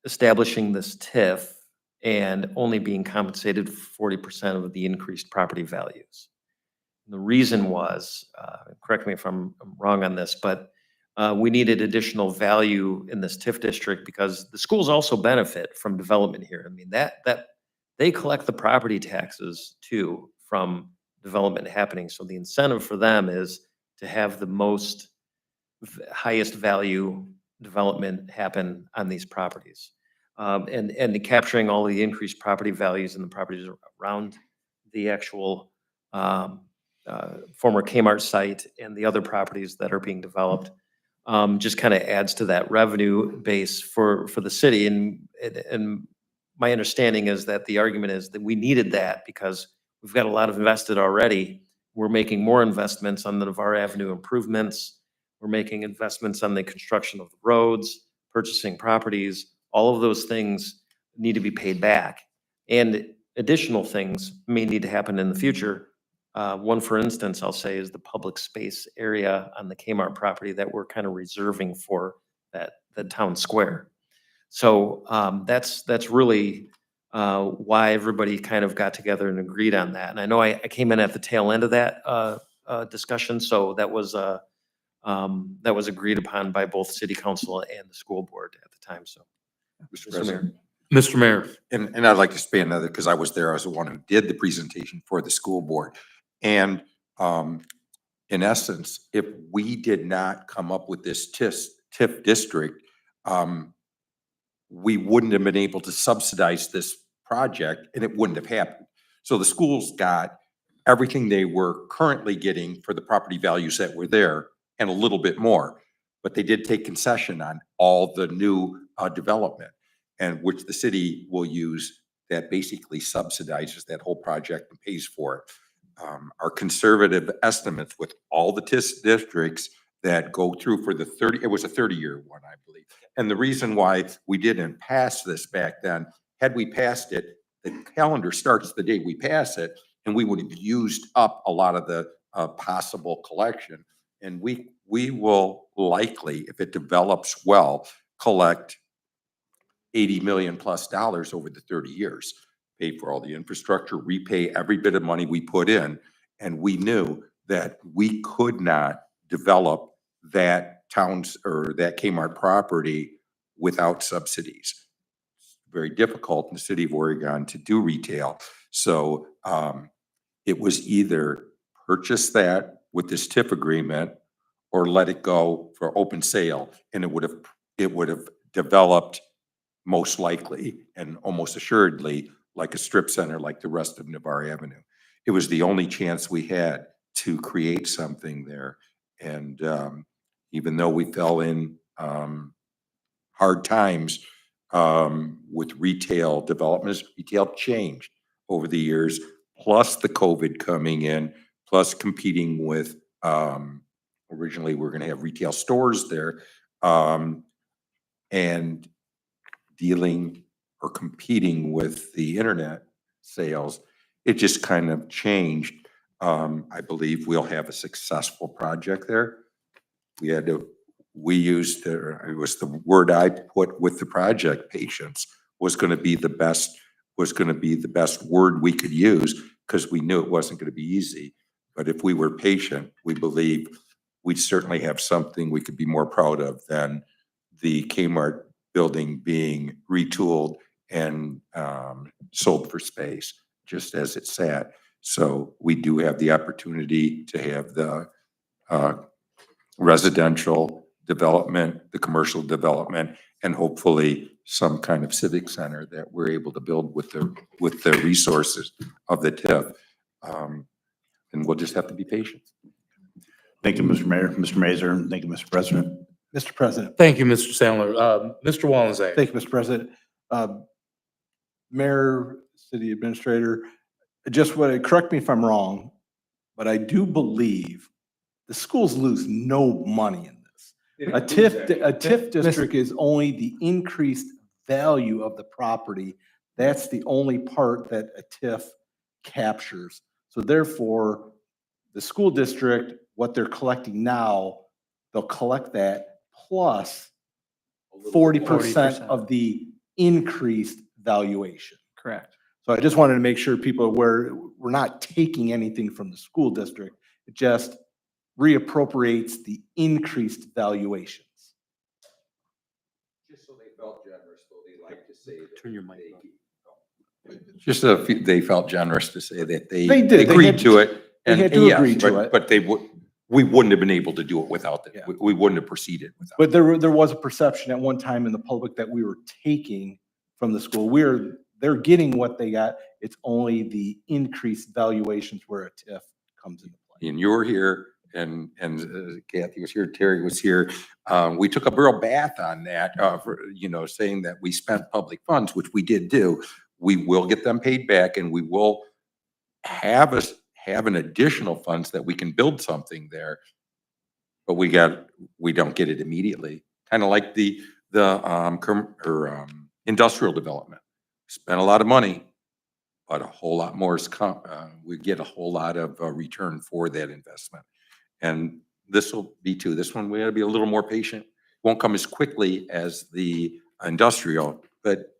establishing this TIF and only being compensated 40% of the increased property values. The reason was, correct me if I'm wrong on this, but we needed additional value in this TIF district because the schools also benefit from development here. I mean, that they collect the property taxes too from development happening. So the incentive for them is to have the most highest value development happen on these properties. And capturing all the increased property values in the properties around the actual former Kmart site and the other properties that are being developed just kind of adds to that revenue base for the city. And my understanding is that the argument is that we needed that because we've got a lot of invested already. We're making more investments on the Navarre Avenue improvements. We're making investments on the construction of the roads, purchasing properties. All of those things need to be paid back. And additional things may need to happen in the future. One, for instance, I'll say is the public space area on the Kmart property that we're kind of reserving for the town square. So that's really why everybody kind of got together and agreed on that. And I know I came in at the tail end of that discussion, so that was agreed upon by both City Council and the school board at the time. So, Mr. President. Mr. Mayor. And I'd like to expand another, because I was there, I was the one who did the presentation for the school board. And in essence, if we did not come up with this TIF district, we wouldn't have been able to subsidize this project and it wouldn't have happened. So the schools got everything they were currently getting for the property values that were there and a little bit more. But they did take concession on all the new development, and which the city will use, that basically subsidizes that whole project and pays for it. Our conservative estimates with all the TIF districts that go through for it was a 30-year one, I believe. And the reason why we didn't pass this back then, had we passed it, the calendar starts the day we pass it, and we would have used up a lot of the possible collection. And we will likely, if it develops well, collect $80 million plus over the 30 years, pay for all the infrastructure, repay every bit of money we put in. And we knew that we could not develop that town's or that Kmart property without subsidies. It's very difficult in the city of Oregon to do retail. So it was either purchase that with this TIF agreement or let it go for open sale. And it would have developed most likely and almost assuredly like a strip center like the rest of Navarre Avenue. It was the only chance we had to create something there. And even though we fell in hard times with retail developments, retail changed over the years, plus the COVID coming in, plus competing with, originally we're going to have retail stores there, and dealing or competing with the internet sales. It just kind of changed. I believe we'll have a successful project there. We used, it was the word I put with the project, patience was going to be the best word we could use, because we knew it wasn't going to be easy. But if we were patient, we believe we'd certainly have something we could be more proud of than the Kmart building being retooled and sold for space, just as it sat. So we do have the opportunity to have the residential development, the commercial development, and hopefully some kind of civic center that we're able to build with the resources of the TIF. And we'll just have to be patient. Thank you, Mr. Mayor, Mr. Mazer. Thank you, Mr. President. Mr. President. Thank you, Mr. Sandler. Mr. Wallenzeck. Thank you, Mr. President. Mayor, City Administrator, correct me if I'm wrong, but I do believe the schools lose no money in this. A TIF district is only the increased value of the property. That's the only part that a TIF captures. So therefore, the school district, what they're collecting now, they'll collect that plus 40% of the increased valuation. Correct. So I just wanted to make sure people are aware, we're not taking anything from the school district. It just reappropriates the increased valuations. Just so they felt generous, though, they like to say. Turn your mic on. Just so they felt generous to say that they They did. They agreed had- to it. they And had to yes, agree to it. But we wouldn't have been able to do it without Yeah. we wouldn't have proceeded without. But there was a perception at one time in the public that we were taking from the school. They're getting what they got. It's only the increased valuations where a TIF comes into play. And you're here and Kathy was here, Terry was here. We took a real bath on that, saying that we spent public funds, which we did do. We will get them paid back and we will have an additional funds that we can build something there. But we don't get it immediately. Kind of like the industrial development. Spent a lot of money, but a whole lot more we get a whole lot of return for that investment. And this will be too. This one, we gotta be a little more patient. Won't come as quickly as the industrial, but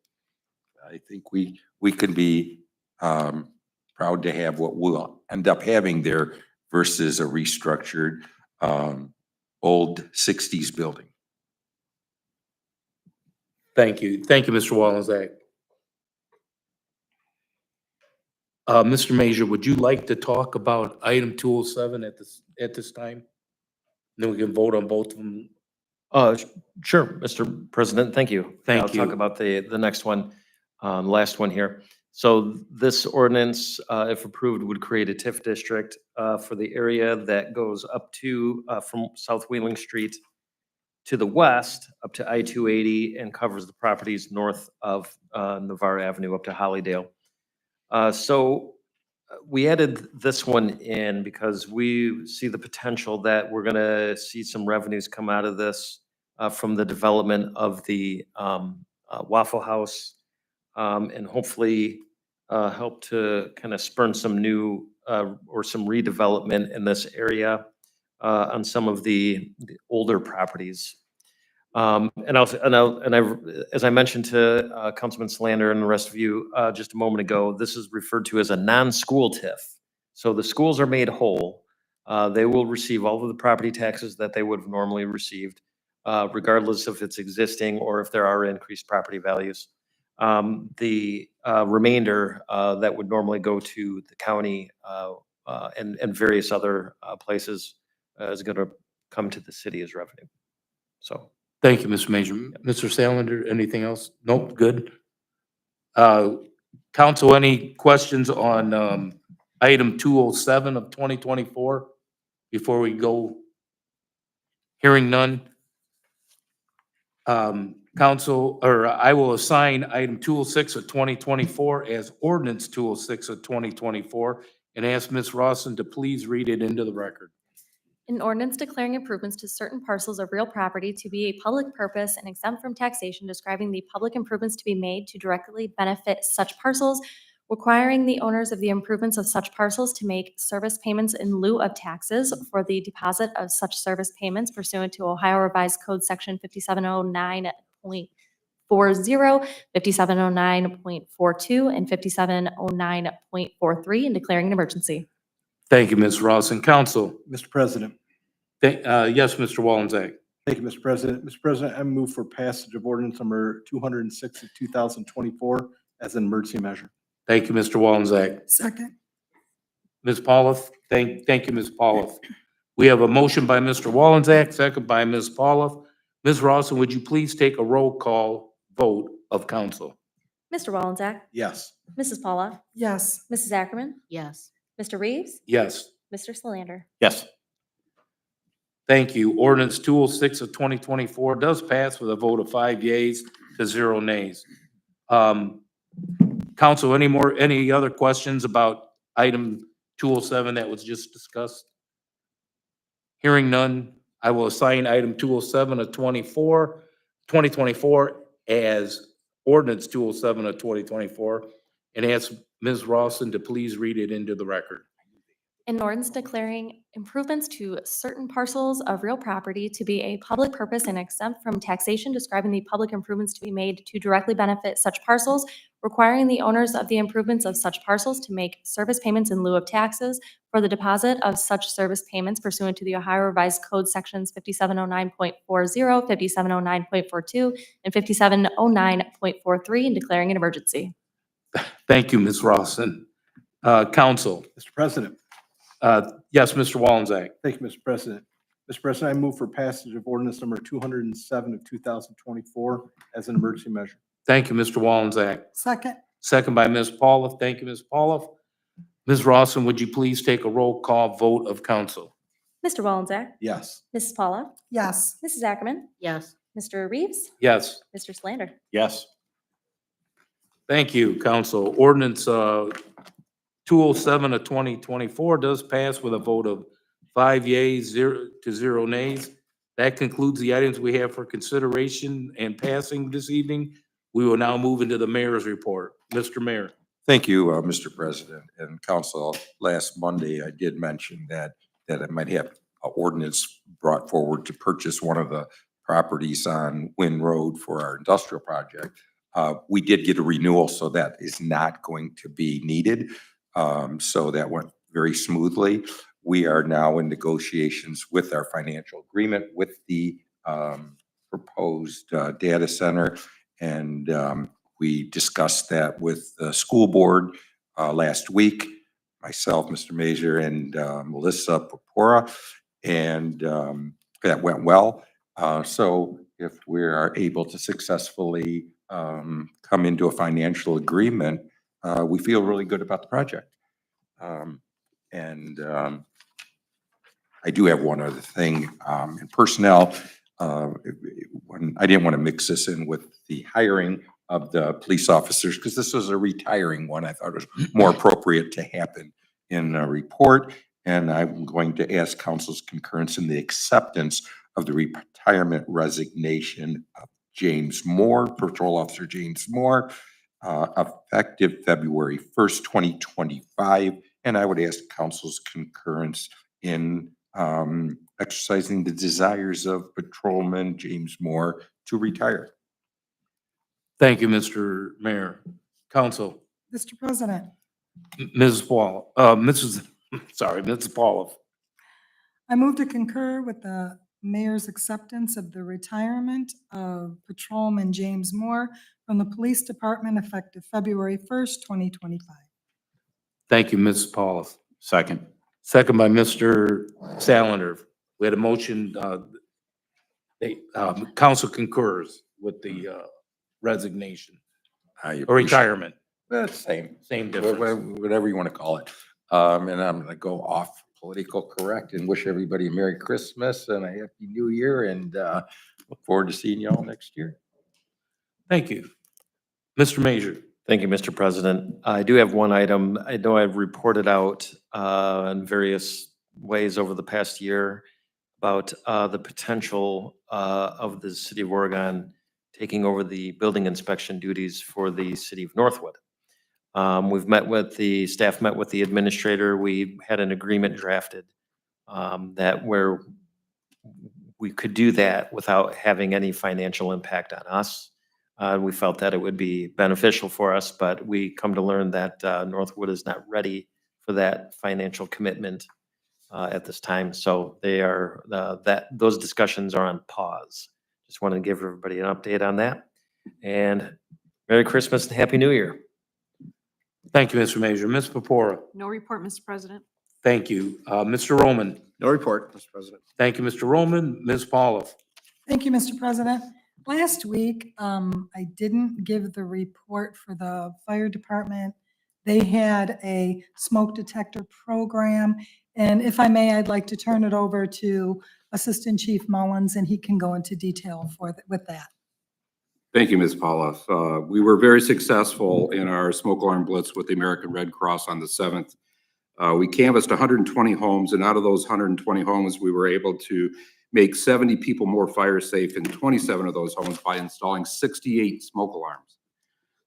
I think we can be proud to have what we'll end up having there versus a restructured old 60s building. Thank you. Thank you, Mr. Wallenzeck. Mr. Major, would you like to talk about item 207 at this time? Then we can vote on both of them. Sure, Mr. President, thank you. Thank I'll talk you. about the next one, last one here. So this ordinance, if approved, would create a TIF district for the area that goes up to, from South Wheeling Street to the west, up to I-280 and covers the properties north of Navarre Avenue up to Hollydale. So we added this one in because we see the potential that we're gonna see some revenues come out of this from the development of the Waffle House and hopefully help to kind of spurn some new or some redevelopment in this area on some of the older properties. As I mentioned to Councilman Slander and the rest of you just a moment ago, this is referred to as a non-school TIF. So the schools are made whole. They will receive all of the property taxes that they would have normally received, regardless if it's existing or if there are increased property values. The remainder that would normally go to the county and various other places is going to come to the city as revenue. So. Thank you, Mr. Major. Mr. Salander, anything else? Nope, good. Council, any questions on item 207 of 2024 before we go? Hearing none. Council, or I will assign item 206 of 2024 as ordinance 206 of 2024 and ask Ms. Rawson to please read it into the record. An ordinance declaring improvements to certain parcels of real property to be a public purpose and exempt from taxation, describing the public improvements to be made to directly benefit such parcels, requiring the owners of the improvements of such parcels to make service payments in lieu of taxes for the deposit of such service payments pursuant to Ohio Revised Code Section 5709.40, 5709.42, and 5709.43, and declaring an emergency. Thank you, Ms. Rawson. Council. Mr. President. Yes, Mr. Wallenzeck. Thank you, Mr. President. Mr. President, I move for passage of ordinance number 206 of 2024 as an emergency measure. Thank you, Mr. Wallenzeck. Second. Ms. Pauloff, thank you, Ms. Pauloff. We have a motion by Mr. Wallenzack, second by Ms. Pauloff. Ms. Rawson, would you please take a roll call vote of council? Mr. Wallenzack, Yes. Mrs. Paula, Yes. Mrs. Ackerman, Yes. Mr. Reeves, Yes. Mr. Solander. Yes. Thank you. Ordinance 206 of 2024 does pass with a vote of 5 yeas to 0 nays. Council, any other questions about item 207 that was just discussed? Hearing none, I will assign item 207 of 2024 as ordinance 207 of 2024 and ask Ms. Rawson to please read it into the record. An ordinance declaring improvements to certain parcels of real property to be a public purpose and exempt from taxation, describing the public improvements to be made to directly benefit such parcels, requiring the owners of the improvements of such parcels to make service payments in lieu of taxes for the deposit of such service payments pursuant to the Ohio Revised Code Sections 5709.40, 5709.42, and 5709.43, and declaring an emergency. Thank you, Ms. Rawson. Council, Mr. President. yes, Mr. Wallenzack. Thank you, Mr. President. Mr. President, I move for passage of ordinance number 207 of 2024 as an emergency measure. Thank you, Mr. Wallenzack. Second. Second by Ms. Pauloff. Thank you, Ms. Pauloff. Ms. Rawson, would you please take a roll call vote of council? Mr. Wallenzack, Yes. Mrs. Paula, Yes. Mrs. Ackerman, Yes. Mr. Reeves, Yes. Mr. Solander. Yes. Thank you, council. Ordinance 207 of 2024 does pass with a vote of 5 yeas, 0 to 0 nays. That concludes the items we have for consideration and passing this evening. We will now move into the mayor's report. Mr. Mayor. Thank you, Mr. President and Council. Last Monday, I did mention that I might have an ordinance brought forward to purchase one of the properties on Wynn Road for our industrial project. We did get a renewal, so that is not going to be needed. So that went very smoothly. We are now in negotiations with our financial agreement with the proposed data center. And we discussed that with the school board last week, myself, Mr. Major, and Melissa Purpura, and that went well. So if we are able to successfully come into a financial agreement, we feel really good about the project. I do have one other thing in personnel. When I didn't want to mix this in with the hiring of the police officers because this was a retiring one. I thought it was more appropriate to happen in a report. And I'm going to ask council's concurrence in the acceptance of the retirement resignation of James Moore, Patrol Officer James Moore, effective February 1st, 2025. And I would ask council's concurrence in exercising the desires of Patrolman James Moore to retire. Thank you, Mr. Mayor. Council, Mr. President, Mrs. Mrs. Pauloff. I move to concur with the mayor's acceptance of the retirement of Patrolman James Moore from the Police Department effective February 1st, 2025. Thank you, Mrs. Pauloff. Second. Second by Mr. Salinger. We had a motion, council concurs with the resignation or retirement. That's same. Same difference. Whatever you want to call it. And I'm going to go off political correct and wish everybody a Merry Christmas and a Happy New Year and look forward to seeing you all next year. Thank you. Mr. Major. Thank you, Mr. President. I do have one item. I know I've reported out in various ways over the past year about the potential of the city of Oregon taking over the building inspection duties for the city of Northwood. We've met with the staff, met with the administrator. We had an agreement drafted that where we could do that without having any financial impact on us. We felt that it would be beneficial for us, but we come to learn that Northwood is not ready for that financial commitment at this time. So they are those discussions are on pause. Just wanted to give everybody an update on that. And Merry Christmas and Happy New Year. Thank you, Mr. Major. Ms. Pepora? No report, Mr. President. Thank you. Mr. Roman? No report, Mr. President. Thank you, Mr. Roman. Ms. Paulo? Thank you, Mr. President. Last week, I didn't give the report for the fire department. They had a smoke detector program, and if I may, I'd like to turn it over to Assistant Chief Mullins, and he can go into detail with that. Thank you, Ms. Paulos. We were very successful in our smoke alarm blitz with the American Red Cross on the 7th. We canvassed 120 homes, and out of those 120 homes, we were able to make 70 people more fire safe in 27 of those homes by installing 68 smoke alarms.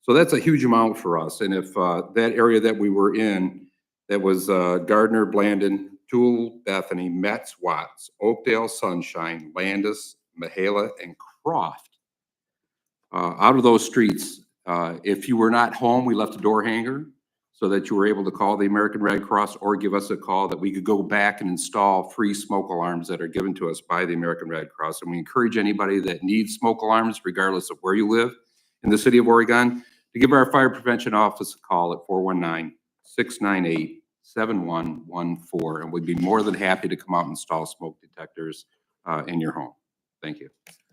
So that's a huge amount for us. And if that area that we were in, that was Gardner, Blandon, Toole, Bethany, Metz, Watts, Oakdale, Sunshine, Landis, Mahala, and Croft. Out of those streets, if you were not home, we left a door hanger so that you were able to call the American Red Cross or give us a call that we could go back and install free smoke alarms that are given to us by the American Red Cross. And we encourage anybody that needs smoke alarms, regardless of where you live in the city of Oregon, to give our fire prevention office a call at 419-698-7114. And we'd be more than happy to come out and install smoke detectors in your home. Thank you.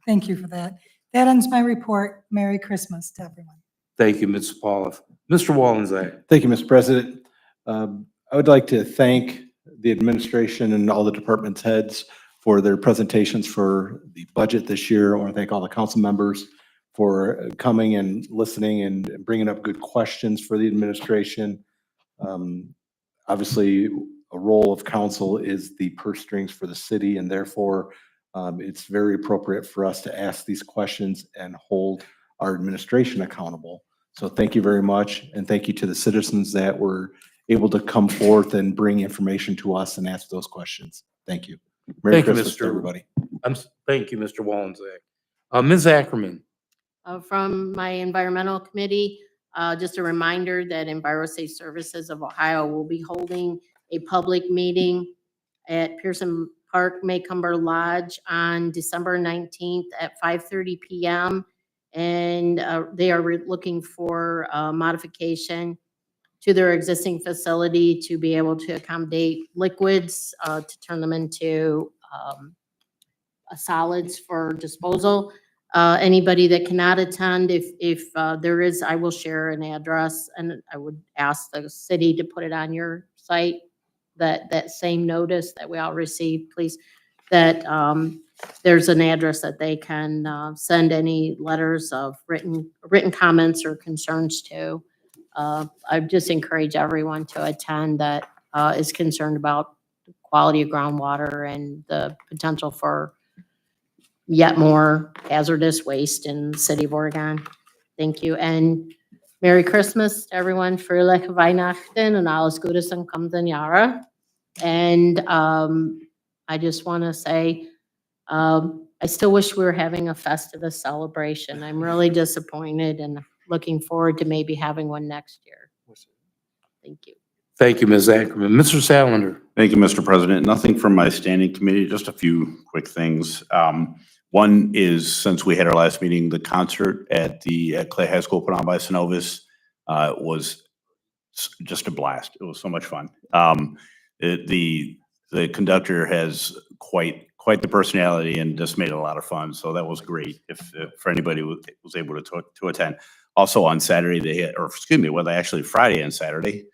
Thank you for that. That ends my report. Merry Christmas to everyone. Thank you, Ms. Paulo. Mr. Wallenzeck? Thank you, Mr. President. I would like to thank the administration and all the department's heads for their presentations for the budget this year. I want to thank all the council members for coming and listening and bringing up good questions for the administration. Obviously, a role of council is the purse strings for the city, and therefore it's very appropriate for us to ask these questions and hold our administration accountable. So thank you very much, and thank you to the citizens that were able to come forth and bring information to us and ask those questions. Thank you. Merry Thank you, Christmas to Mr. everybody. Thank you, Mr. Wallenzeck. Ms. Ackerman? From my environmental committee, just a reminder that EnviroSafe Services of Ohio will be holding a public meeting at Pearson Park Maycomber Lodge on December 19th at 5:30 p.m. And they are looking for modification to their existing facility to be able to accommodate liquids, to turn them into solids for disposal. Anybody that cannot attend, if there is, I will share an address, and I would ask the city to put it on your site, that same notice that we all received, please, that there's an address that they can send any letters of written comments or concerns to. I just encourage everyone to attend that is concerned about the quality of groundwater and the potential for yet more hazardous waste in the city of Oregon. Thank you. And Merry Christmas to everyone. Fröhliche Weihnachten und alles Gute zum kommenden Jahre. And I just want to say, I still wish we were having a Festivus celebration. I'm really disappointed and looking forward to maybe having one next year. Thank you. Thank you, Ms. Ackerman. Mr. Salander? Thank you, Mr. President. Nothing from my standing committee, just a few quick things. One is, since we had our last meeting, the concert at Clay High School put on by Synovus was just a blast. It was so much fun. The conductor has quite the personality and just made it a lot of fun. So that was great if for anybody who was able to attend. Also on Saturday, they had, or excuse me, well, actually Friday and Saturday,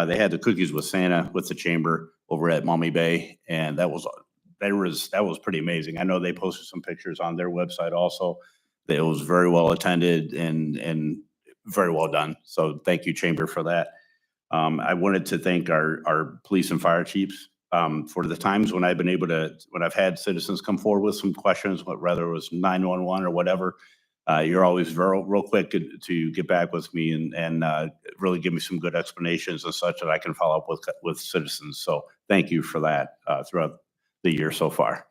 they had the Cookies with Santa with the chamber over at Maumee Bay, and that was pretty amazing. I know they posted some pictures on their website also. That it was very well attended and very well done. So thank you, chamber, for that. I wanted to thank our police and fire chiefs for the times when when I've had citizens come forward with some questions, whether it was 911 or whatever. You're always real quick to get back with me and really give me some good explanations and such that I can follow up with citizens. So thank you for that throughout the year so far.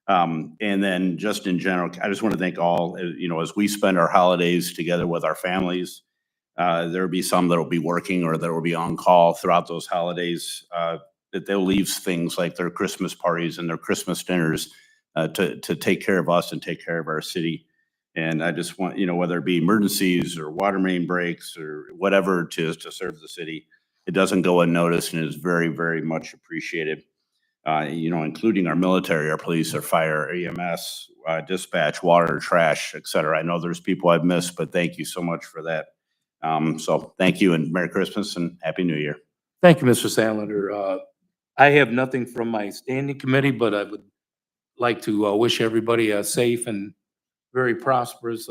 And then just in general, I just want to thank all, as we spend our holidays together with our families, there'll be some that'll be working or that will be on call throughout those holidays, that they'll leave things like their Christmas parties and their Christmas dinners to take care of us and take care of our city. And I just want, whether it be emergencies or water main breaks or whatever it is to serve the city, it doesn't go unnoticed and is very, very much appreciated. Including our military, our police, our fire, EMS, dispatch, water, trash, et cetera. I know there's people I've missed, but thank you so much for that. So thank you and Merry Christmas and Happy New Year. Thank you, Mr. Sandler. I have nothing from my standing committee, but I would like to wish everybody a safe and very prosperous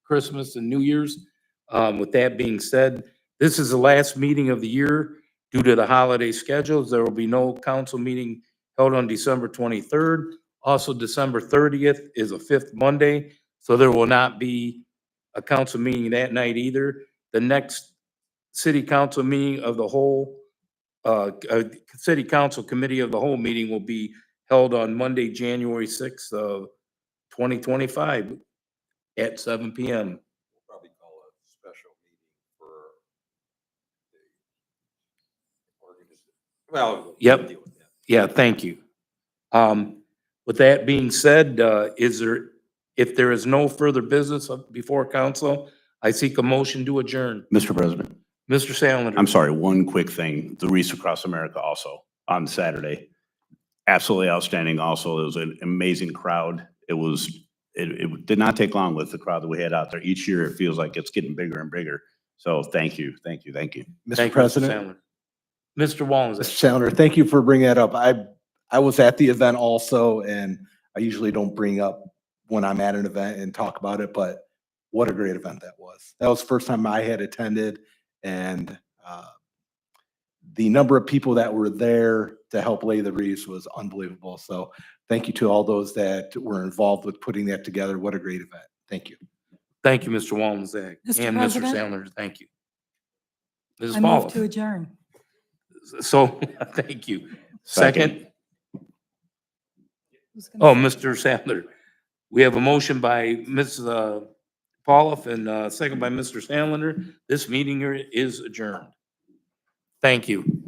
Christmas and New Year's. With that being said, this is the last meeting of the year due to the holiday schedules. There will be no council meeting held on December 23rd. Also, December 30th is a fifth Monday, so there will not be a council meeting that night either. The next city council meeting of the whole, city council committee of the whole meeting will be held on Monday, January 6th of 2025 at 7 PM. We'll probably call a special meeting for the organization. Well. Yep. we'll deal with that. Yeah, thank you. With that being said, if there is no further business before council, I seek a motion to adjourn. Mr. President, Mr. Sandler. I'm sorry, one quick thing. The Wreaths Across America also on Saturday. Absolutely outstanding also. It was an amazing crowd. It did not take long with the crowd that we had out there. Each year, it feels like it's getting bigger and bigger. So thank you, thank you, thank you. Mr. Thank you, President. Sandler. Mr. Walmsley. Mr. Sandler, thank you for bringing that up. I was at the event also, and I usually don't bring up when I'm at an event and talk about it, but what a great event that was. That was the first time I had attended, and the number of people that were there to help lay the wreaths was unbelievable. So thank you to all those that were involved with putting that together. What a great event. Thank you. Thank you, Mr. Walmsley. Mr. And Mr. President? Sandler, thank you. Mrs. I move to Paula. adjourn. So, thank you. Second. Second? Who's gonna Oh, say? Mr. Sandler. We have a motion by Ms. Pauloff and second by Mr. Sandler. This meeting is adjourned. Thank you.